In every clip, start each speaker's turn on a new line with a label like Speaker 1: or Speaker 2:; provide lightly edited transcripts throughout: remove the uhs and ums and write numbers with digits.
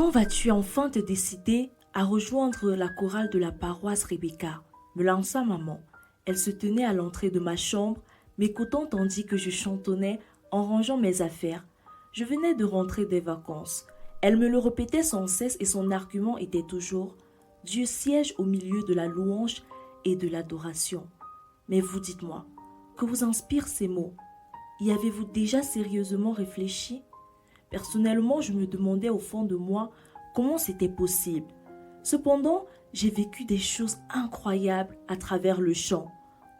Speaker 1: Quand vas-tu enfin te décider à rejoindre la chorale de la paroisse Rebecca? Me lança maman. Elle se tenait à l'entrée de ma chambre, m'écoutant tandis que je chantonnais en rangeant mes affaires. Je venais de rentrer des vacances. Elle me le répétait sans cesse et son argument était toujours « Dieu siège au milieu de la louange et de l'adoration ». Mais vous dites-moi, que vous inspirent ces mots? Y avez-vous déjà sérieusement réfléchi? Personnellement, je me demandais au fond de moi comment c'était possible. Cependant, j'ai vécu des choses incroyables à travers le chant.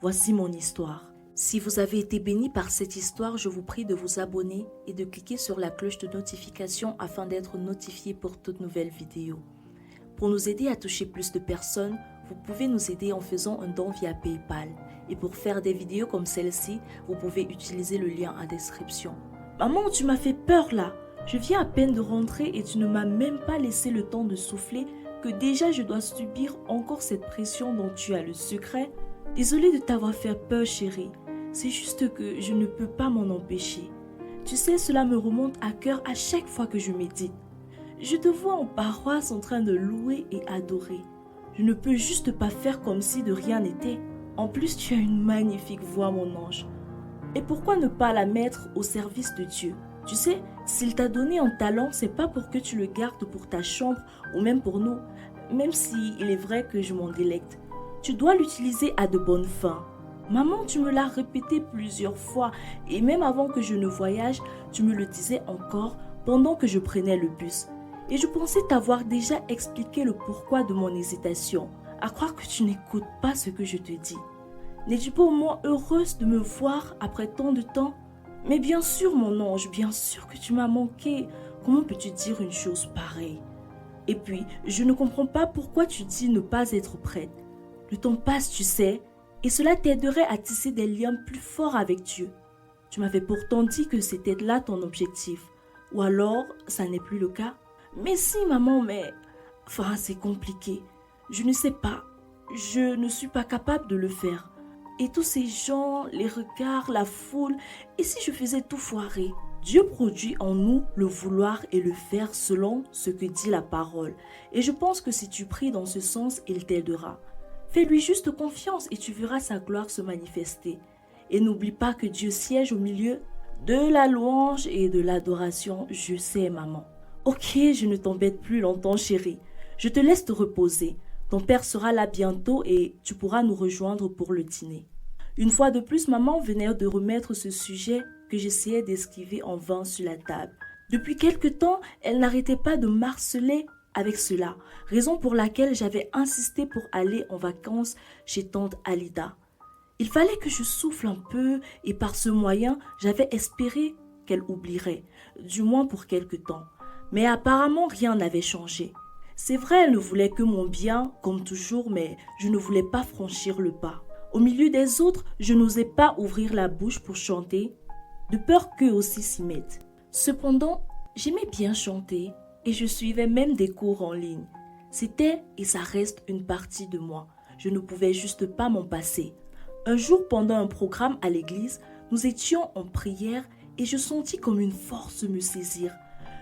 Speaker 1: Voici mon histoire. Si vous avez été béni par cette histoire, je vous prie de vous abonner et de cliquer sur la cloche de notification afin d'être notifié pour toute nouvelle vidéo. Pour nous aider à toucher plus de personnes, vous pouvez nous aider en faisant un don via PayPal. Et pour faire des vidéos comme celle-ci, vous pouvez utiliser le lien en description. Maman, tu m'as fait peur là. Je viens à peine de rentrer et tu ne m'as même pas laissé le temps de souffler que déjà je dois subir encore cette pression dont tu as le secret. Désolée de t'avoir fait peur, chérie. C'est juste que je ne peux pas m'en empêcher. Tu sais, cela me remonte à cœur à chaque fois que je médite. Je te vois en paroisse en train de louer et adorer. Je ne peux juste pas faire comme si de rien n'était. En plus, tu as une magnifique voix, mon ange. Et pourquoi ne pas la mettre au service de Dieu? Tu sais, s'il t'a donné un talent, c'est pas pour que tu le gardes pour ta chambre ou même pour nous, même si il est vrai que je m'en délecte. Tu dois l'utiliser à de bonnes fins. Maman, tu me l'as répété plusieurs fois et même avant que je ne voyage, tu me le disais encore pendant que je prenais le bus. Et je pensais t'avoir déjà expliqué le pourquoi de mon hésitation. À croire que tu n'écoutes pas ce que je te dis. N'es-tu pas au moins heureuse de me voir après tant de temps? Mais bien sûr, mon ange, bien sûr que tu m'as manqué. Comment peux-tu dire une chose pareille? Et puis, je ne comprends pas pourquoi tu dis ne pas être prête. Le temps passe, tu sais, et cela t'aiderait à tisser des liens plus forts avec Dieu. Tu m'avais pourtant dit que c'était là ton objectif. Ou alors, ça n'est plus le cas? Mais si, maman, mais... Enfin, c'est compliqué. Je ne sais pas. Je ne suis pas capable de le faire. Et tous ces gens, les regards, la foule, et si je faisais tout foirer? Dieu produit en nous le vouloir et le faire selon ce que dit la parole. Et je pense que si tu pries dans ce sens, il t'aidera. Fais-lui juste confiance et tu verras sa gloire se manifester. Et n'oublie pas que Dieu siège au milieu de la louange et de l'adoration. Je sais, maman. Ok, je ne t'embête plus longtemps, chérie. Je te laisse te reposer. Ton père sera là bientôt et tu pourras nous rejoindre pour le dîner. Une fois de plus, maman venait de remettre ce sujet que j'essayais d'esquiver en vain sur la table. Depuis quelque temps, elle n'arrêtait pas de m'harceler avec cela, raison pour laquelle j'avais insisté pour aller en vacances chez tante Alida. Il fallait que je souffle un peu et par ce moyen, j'avais espéré qu'elle oublierait, du moins pour quelque temps. Mais apparemment, rien n'avait changé. C'est vrai, elle ne voulait que mon bien, comme toujours, mais je ne voulais pas franchir le pas. Au milieu des autres, je n'osais pas ouvrir la bouche pour chanter, de peur qu'eux aussi s'y mettent. Cependant, j'aimais bien chanter et je suivais même des cours en ligne. C'était et ça reste une partie de moi. Je ne pouvais juste pas m'en passer. Un jour, pendant un programme à l'église, nous étions en prière et je sentis comme une force me saisir.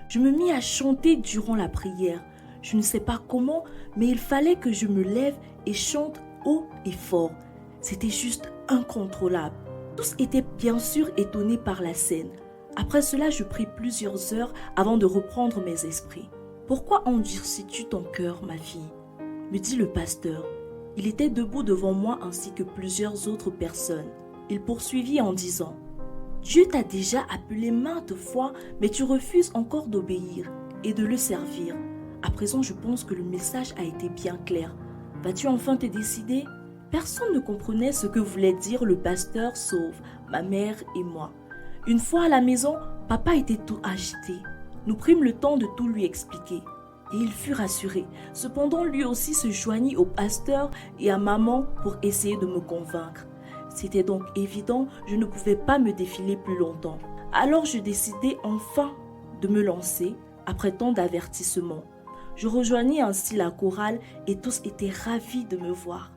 Speaker 1: Je me mis à chanter durant la prière. Je ne sais pas comment, mais il fallait que je me lève et chante haut et fort. C'était juste incontrôlable. Tous étaient bien sûr étonnés par la scène. Après cela, je pris plusieurs heures avant de reprendre mes esprits. « Pourquoi endurcis-tu ton cœur, ma fille ?» me dit le pasteur. Il était debout devant moi ainsi que plusieurs autres personnes. Il poursuivit en disant « Dieu t'a déjà appelé maintes fois, mais tu refuses encore d'obéir et de le servir. À présent, je pense que le message a été bien clair. Vas-tu enfin te décider ?» Personne ne comprenait ce que voulait dire le pasteur sauf ma mère et moi. Une fois à la maison, papa était tout agité. Nous prîmes le temps de tout lui expliquer. Et il fut rassuré. Cependant, lui aussi se joignit au pasteur et à maman pour essayer de me convaincre. C'était donc évident, je ne pouvais pas me défiler plus longtemps. Alors je décidai enfin de me lancer après tant d'avertissements. Je rejoignis ainsi la chorale et tous étaient ravis de me voir.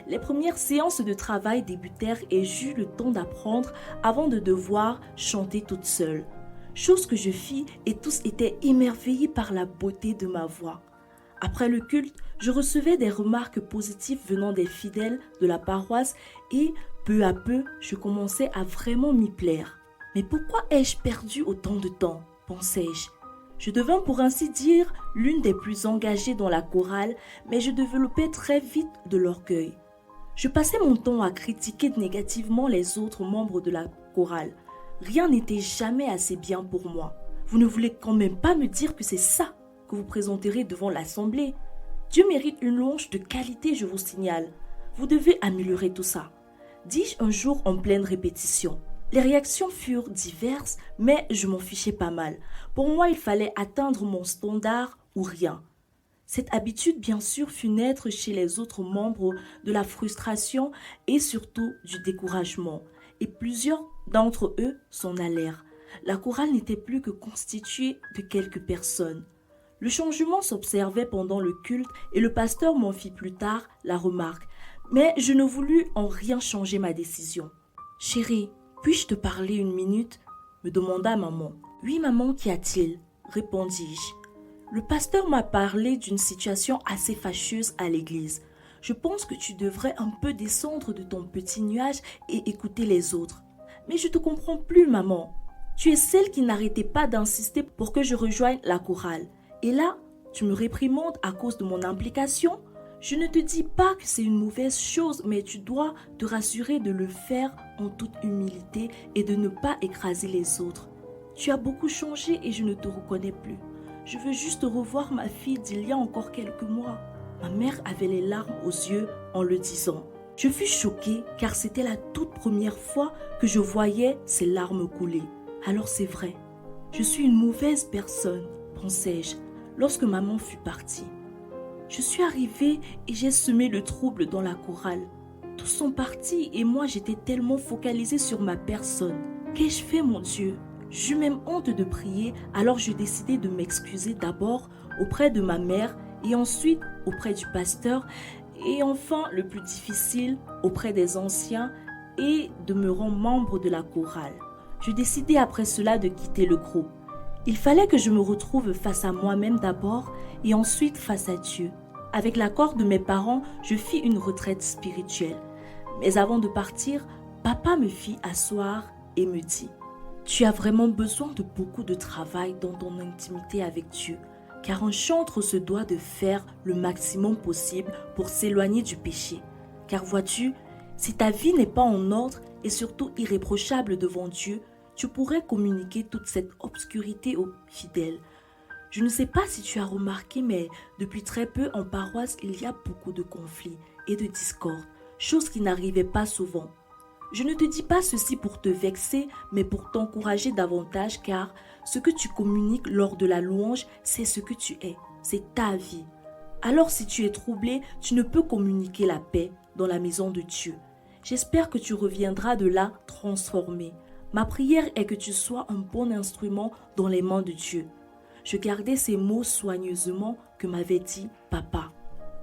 Speaker 1: Les premières séances de travail débutèrent et j'eus le temps d'apprendre avant de devoir chanter toute seule. chose que je fis et tous étaient émerveillés par la beauté de ma voix. Après le culte, je recevais des remarques positives venant des fidèles de la paroisse et peu à peu, je commençais à vraiment m'y plaire. Mais pourquoi ai-je perdu autant de temps, pensais-je. Je devins pour ainsi dire l'une des plus engagées dans la chorale, mais je développais très vite de l'orgueil. Je passais mon temps à critiquer négativement les autres membres de la chorale. Rien n'était jamais assez bien pour moi. Vous ne voulez quand même pas me dire que c'est ça que vous présenterez devant l'assemblée. Dieu mérite une louange de qualité, je vous signale. Vous devez améliorer tout ça. Dis-je un jour en pleine répétition. Les réactions furent diverses, mais je m'en fichais pas mal. Pour moi, il fallait atteindre mon standard ou rien. Cette habitude, bien sûr, fut naître chez les autres membres de la frustration et surtout du découragement. Et plusieurs d'entre eux s'en allèrent. La chorale n'était plus que constituée de quelques personnes. Le changement s'observait pendant le culte et le pasteur m'en fit plus tard la remarque. Mais je ne voulus en rien changer ma décision. « Chérie, puis-je te parler une minute ?» me demanda maman. « Oui, maman, qu'y a-t-il » répondis-je. Le pasteur m'a parlé d'une situation assez fâcheuse à l'église. Je pense que tu devrais un peu descendre de ton petit nuage et écouter les autres. Mais je te comprends plus, maman. Tu es celle qui n'arrêtait pas d'insister pour que je rejoigne la chorale. Et là, tu me réprimandes à cause de mon implication. Je ne te dis pas que c'est une mauvaise chose, mais tu dois te rassurer de le faire en toute humilité et de ne pas écraser les autres. Tu as beaucoup changé et je ne te reconnais plus. Je veux juste revoir ma fille d'il y a encore quelques mois. Ma mère avait les larmes aux yeux en le disant. Je fus choquée car c'était la toute première fois que je voyais ces larmes couler. Alors c'est vrai, je suis une mauvaise personne, pensais-je, lorsque maman fut partie. Je suis arrivée et j'ai semé le trouble dans la chorale. Tous sont partis et moi j'étais tellement focalisée sur ma personne. Qu'ai-je fait, mon Dieu? J'eus même honte de prier, alors je décidai de m'excuser d'abord auprès de ma mère et ensuite auprès du pasteur et enfin, le plus difficile, auprès des anciens et de me rendre membre de la chorale. Je décidai après cela de quitter le groupe. Il fallait que je me retrouve face à moi-même d'abord et ensuite face à Dieu. Avec l'accord de mes parents, je fis une retraite spirituelle. Mais avant de partir, papa me fit asseoir et me dit « Tu as vraiment besoin de beaucoup de travail dans ton intimité avec Dieu, car un chantre se doit de faire le maximum possible pour s'éloigner du péché. Car vois-tu, si ta vie n'est pas en ordre et surtout irréprochable devant Dieu, tu pourrais communiquer toute cette obscurité aux fidèles. Je ne sais pas si tu as remarqué, mais depuis très peu en paroisse, il y a beaucoup de conflits et de discordes, chose qui n'arrivait pas souvent. Je ne te dis pas ceci pour te vexer, mais pour t'encourager davantage, car ce que tu communiques lors de la louange, c'est ce que tu es, c'est ta vie. Alors si tu es troublé, tu ne peux communiquer la paix dans la maison de Dieu. J'espère que tu reviendras de là transformé. Ma prière est que tu sois un bon instrument dans les mains de Dieu. Je gardais ces mots soigneusement que m'avait dit papa.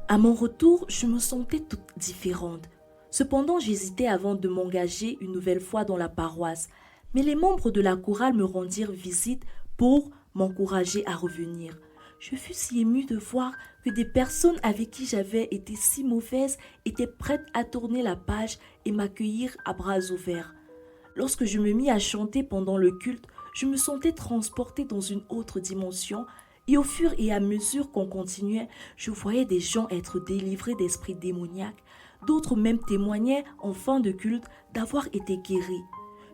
Speaker 1: À mon retour, je me sentais toute différente. Cependant, j'hésitais avant de m'engager une nouvelle fois dans la paroisse. Mais les membres de la chorale me rendirent visite pour m'encourager à revenir. Je fus si émue de voir que des personnes avec qui j'avais été si mauvaise étaient prêtes à tourner la page et m'accueillir à bras ouverts. Lorsque je me mis à chanter pendant le culte, je me sentais transportée dans une autre dimension et au fur et à mesure qu'on continuait, je voyais des gens être délivrés d'esprits démoniaques. D'autres même témoignaient en fin de culte d'avoir été guéris.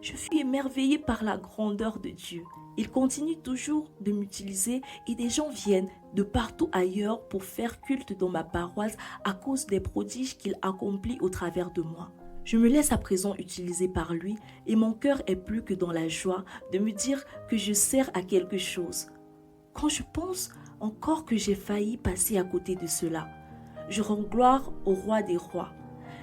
Speaker 1: Je fus émerveillée par la grandeur de Dieu. Il continue toujours de m'utiliser et des gens viennent de partout ailleurs pour faire culte dans ma paroisse à cause des prodiges qu'il accomplit au travers de moi. Je me laisse à présent utiliser par lui et mon cœur est plus que dans la joie de me dire que je sers à quelque chose. Quand je pense encore que j'ai failli passer à côté de cela, je rends gloire au roi des rois.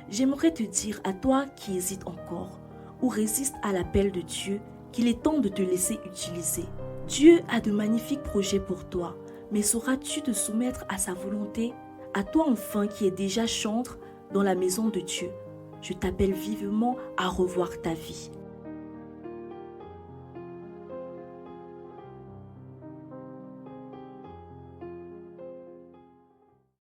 Speaker 1: J'aimerais te dire à toi qui hésites encore ou résiste à l'appel de Dieu qu'il est temps de te laisser utiliser. Dieu a de magnifiques projets pour toi, mais sauras-tu te soumettre à sa volonté? À toi enfin qui es déjà chantre dans la maison de Dieu, je t'appelle vivement à revoir ta vie.